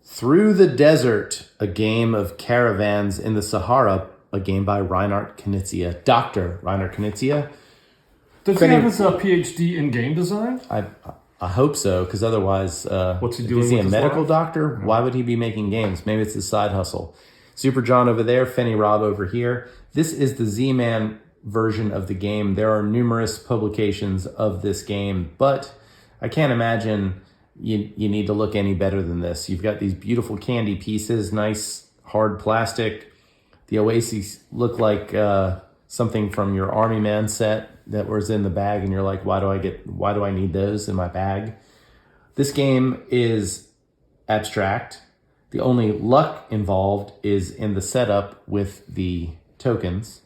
Through the Desert, a game of caravans in the Sahara, a game by Reiner Knizia. Dr. Reiner Knizia. Does he have his PhD in game design? I hope so, because otherwise, what's he doing? Is he with a medical life? doctor? Why would he be making games? Maybe it's his side hustle. Super John over there, Fenny Rob over here. This is the Z-Man version of the game. There are numerous publications of this game, but I can't imagine you need to look any better than this. You've got these beautiful candy pieces, nice hard plastic. The oases look like something from your Army Man set that was in the bag, and you're like, why do I need those in my bag? This game is abstract. The only luck involved is in the setup with the tokens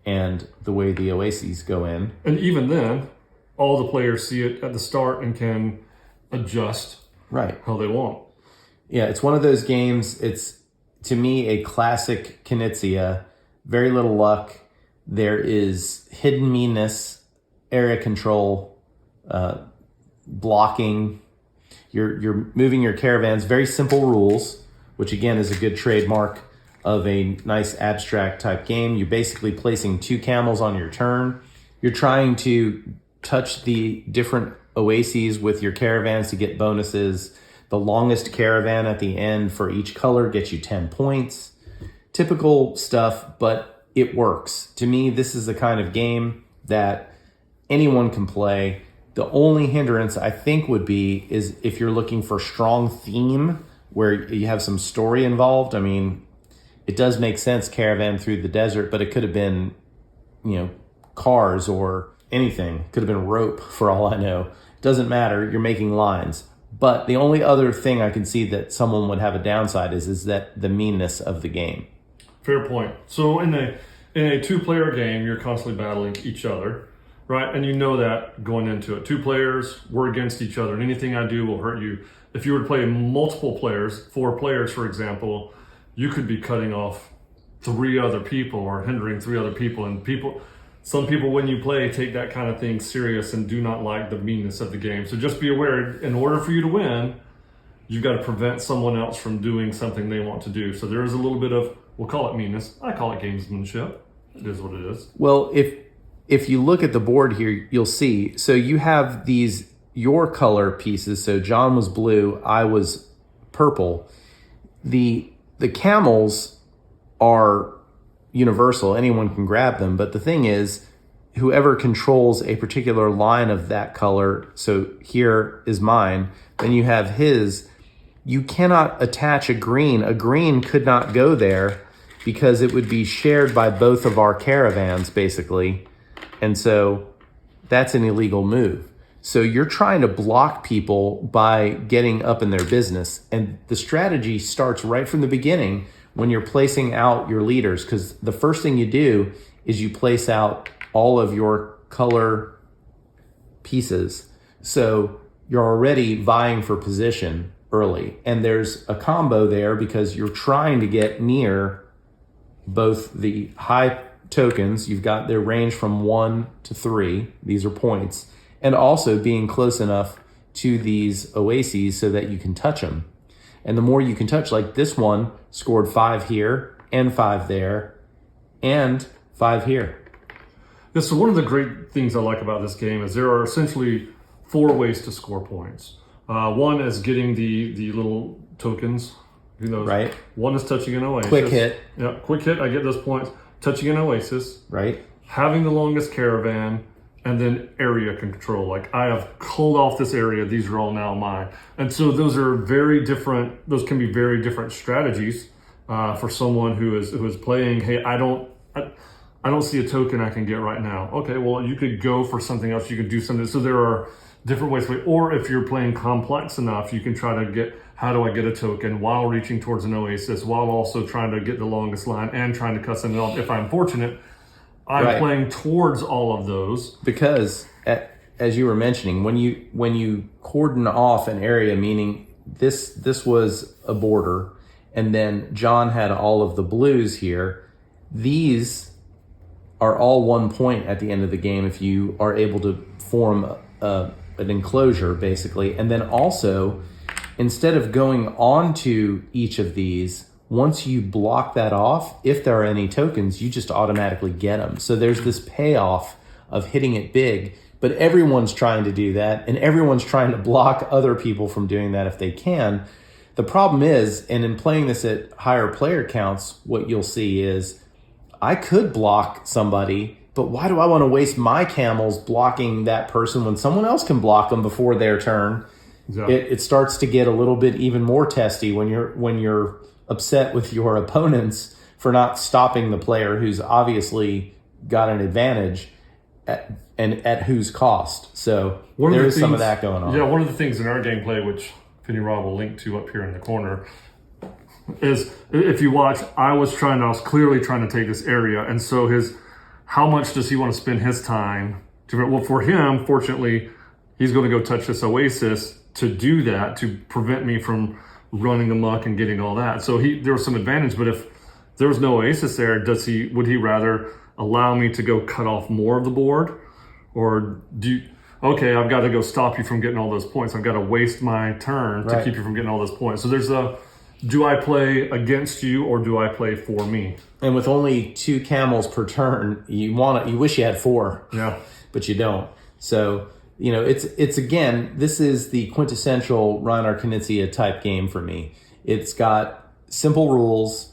and the way the oases go in. And even then, all the players see it at the start and can adjust how they want. Yeah, it's one of those games. It's, to me, a classic Knizia. Very little luck. There is hidden meanness, area control, blocking. You're moving your caravans. Very simple rules, which again is a good trademark of a nice abstract type game. You're basically placing 2 camels on your turn. You're trying to touch the different oases with your caravans to get bonuses. The longest caravan at the end for each color gets you 10 points. Typical stuff, but it works. To me, this is the kind of game that anyone can play. The only hindrance I think would be is if you're looking for strong theme where you have some story involved. I mean, it does make sense, caravan through the desert, but it could have been, cars or anything. Could have been rope for all I know. Doesn't matter. You're making lines. But the only other thing I can see that someone would have a downside is that the meanness of the game. Fair point. So in a 2-player game, you're constantly battling each other, right? And you know that going into it. 2 players, we're against each other, and anything I do will hurt you. If you were to play multiple players, 4 players, for example, you could be cutting off 3 other people or hindering 3 other people. And some people, when you play, take that kind of thing serious and do not like the meanness of the game. So just be aware, in order for you to win, you've got to prevent someone else from doing something they want to do. So there is a little bit of, we'll call it meanness. I call it gamesmanship. It is what it is. Well, if you look at the board here, you'll see. So you have your color pieces. So John was blue, I was purple. The camels are universal. Anyone can grab them. But the thing is, whoever controls a particular line of that color, so here is mine, then you have his, you cannot attach a green. A green could not go there because it would be shared by both of our caravans, basically. And so that's an illegal move. So you're trying to block people by getting up in their business. And the strategy starts right from the beginning when you're placing out your leaders, because the first thing you do is you place out all of your color pieces. So you're already vying for position early. And there's a combo there because you're trying to get near both the high tokens. You've got their range from 1 to 3. These are points. And also being close enough to these oases so that you can touch them. And the more you can touch, like this one scored 5 here and 5 there and 5 here. Yeah, so one of the great things I like about this game is there are essentially 4 ways to score points. One is getting the little tokens. Right. One is touching an oasis. Quick hit. Yeah, quick hit, I get those points. Touching an oasis. Right. Having the longest caravan. And then area control, like I have culled off this area, these are all now mine. And so those are very different, those can be very different strategies for someone who is playing, hey, I don't see a token I can get right now. Okay, well, you could go for something else, you could do something. So there are different ways to play. Or if you're playing complex enough, you can try to get, how do I get a token while reaching towards an oasis, while also trying to get the longest line and trying to cut something off. If I'm fortunate, I'm playing towards all of those. Because, as you were mentioning, when you cordon off an area, meaning this was a border, and then John had all of the blues here, these are all 1 point at the end of the game if you are able to form an enclosure, basically. And then also, instead of going on to each of these, once you block that off, if there are any tokens, you just automatically get them. So there's this payoff of hitting it big, but everyone's trying to do that, and everyone's trying to block other people from doing that if they can. The problem is, and in playing this at higher player counts, what you'll see is I could block somebody, but why do I want to waste my camels blocking that person when someone else can block them before their turn? Exactly. It starts to get a little bit even more testy when you're upset with your opponents for not stopping the player who's obviously got an advantage at whose cost. So there is some of that going on. Yeah, one of the things in our gameplay, which Penny Rob will link to up here in the corner, is if you watch, I was clearly trying to take this area, and so how much does he want to spend his time to? Well, for him, fortunately, he's going to go touch this oasis to do that, to prevent me from running amok and getting all that. So there was some advantage, but if there was no oasis there, would he rather allow me to go cut off more of the board? Or okay, I've got to go stop you from getting all those points. I've got to waste my turn to keep you from getting all those points. So there's do I play against you or do I play for me? And with only 2 camels per turn, you wish you had 4. Yeah. But you don't. So, it's again, this is the quintessential Reiner Knizia type game for me. It's got simple rules.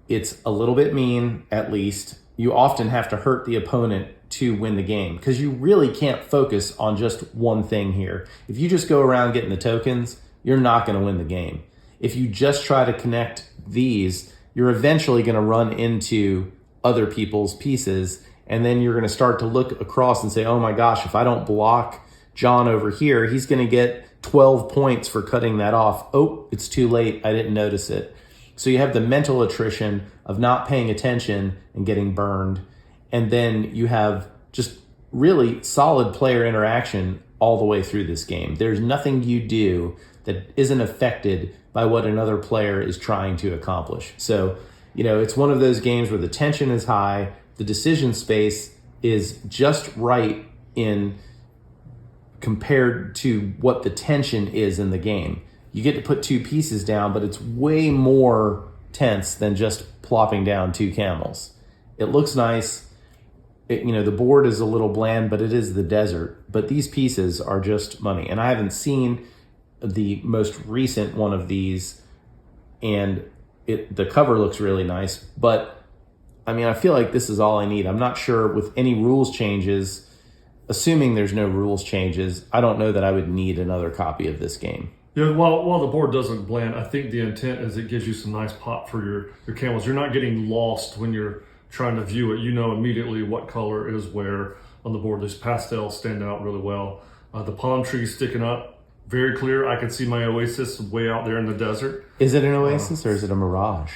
It's a little bit mean, at least. You often have to hurt the opponent to win the game because you really can't focus on just one thing here. If you just go around getting the tokens, you're not going to win the game. If you just try to connect these, you're eventually going to run into other people's pieces, and then you're going to start to look across and say, oh my gosh, if I don't block John over here, he's going to get 12 points for cutting that off. Oh, it's too late. I didn't notice it. So you have the mental attrition of not paying attention and getting burned. And then you have just really solid player interaction all the way through this game. There's nothing you do that isn't affected by what another player is trying to accomplish. So, it's one of those games where the tension is high, the decision space is just right in compared to what the tension is in the game. You get to put 2 pieces down, but it's way more tense than just plopping down 2 camels. It looks nice. The board is a little bland, but it is the desert. But these pieces are just money. And I haven't seen the most recent one of these, and the cover looks really nice. But, I feel like this is all I need. I'm not sure with any rules changes, assuming there's no rules changes, I don't know that I would need another copy of this game. Yeah, while the board doesn't blend, I think the intent is it gives you some nice pop for your camels. You're not getting lost when you're trying to view it. You know immediately what color is where on the board. These pastels stand out really well. The palm trees sticking up, very clear. I can see my oasis way out there in the desert. Is it an oasis or is it a mirage?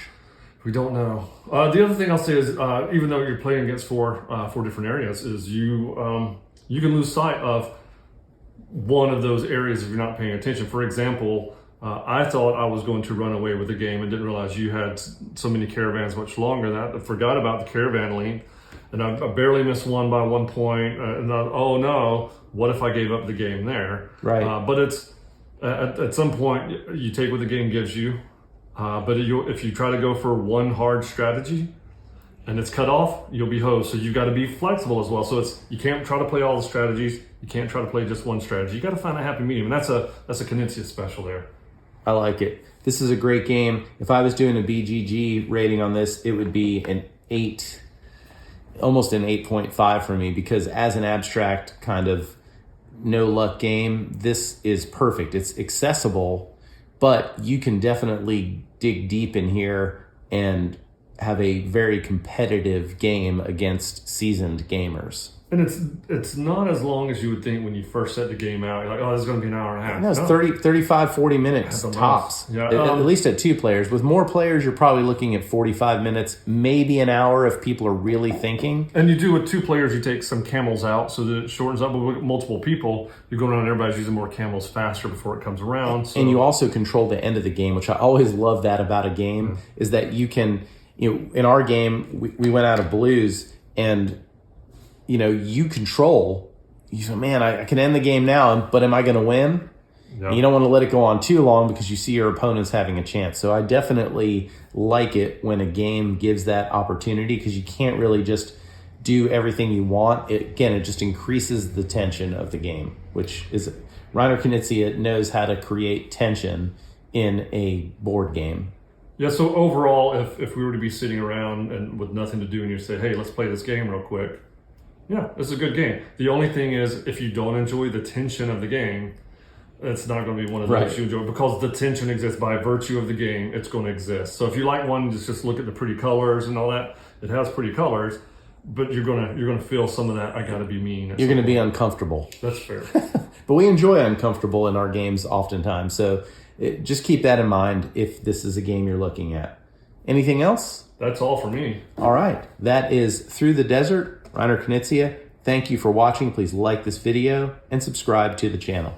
We don't know. The other thing I'll say is, even though you're playing against four different areas, is you can lose sight of one of those areas if you're not paying attention. For example, I thought I was going to run away with the game and didn't realize you had so many caravans much longer than that. I forgot about the caravan length, and I barely missed one by 1 point. And oh no, what if I gave up the game there? Right. But it's at some point you take what the game gives you. But if you try to go for one hard strategy and it's cut off, you'll be hosed. So you've got to be flexible as well. So you can't try to play all the strategies. You can't try to play just one strategy. You got to find a happy medium, and that's a Knizia special there. I like it. This is a great game. If I was doing a BGG rating on this, it would be an 8, almost an 8.5 for me, because as an abstract kind of no luck game, this is perfect. It's accessible, but you can definitely dig deep in here and have a very competitive game against seasoned gamers. And it's not as long as you would think when you first set the game out. You're like, oh, this is going to be an hour and a half. No, it's 35, 40 minutes tops. Yeah, at least at 2 players. With more players, you're probably looking at 45 minutes, maybe an hour if people are really thinking. And you do with 2 players, you take some camels out so that it shortens up. But with multiple people, you're going around and everybody's using more camels faster before it comes around. So. And you also control the end of the game, which I always love that about a game, is that you can, in our game, we went out of blues, and you control. You say, man, I can end the game now, but am I going to win? Yep. And you don't want to let it go on too long because you see your opponents having a chance. So I definitely like it when a game gives that opportunity, because you can't really just do everything you want. It just increases the tension of the game, which is Reiner Knizia knows how to create tension in a board game. Yeah, so overall, if we were to be sitting around and with nothing to do and you say, hey, let's play this game real quick, yeah, it's a good game. The only thing is, if you don't enjoy the tension of the game, it's not going to be one of those you enjoy, because the tension exists by virtue of the game. It's going to exist. So if you like one, just look at the pretty colors and all that. It has pretty colors, but you're gonna feel some of that. I got to be mean. You're going to be uncomfortable. That's fair. But we enjoy uncomfortable in our games oftentimes. So just keep that in mind if this is a game you're looking at. Anything else? That's all for me. All right. That is Through the Desert, Reiner Knizia. Thank you for watching. Please like this video and subscribe to the channel.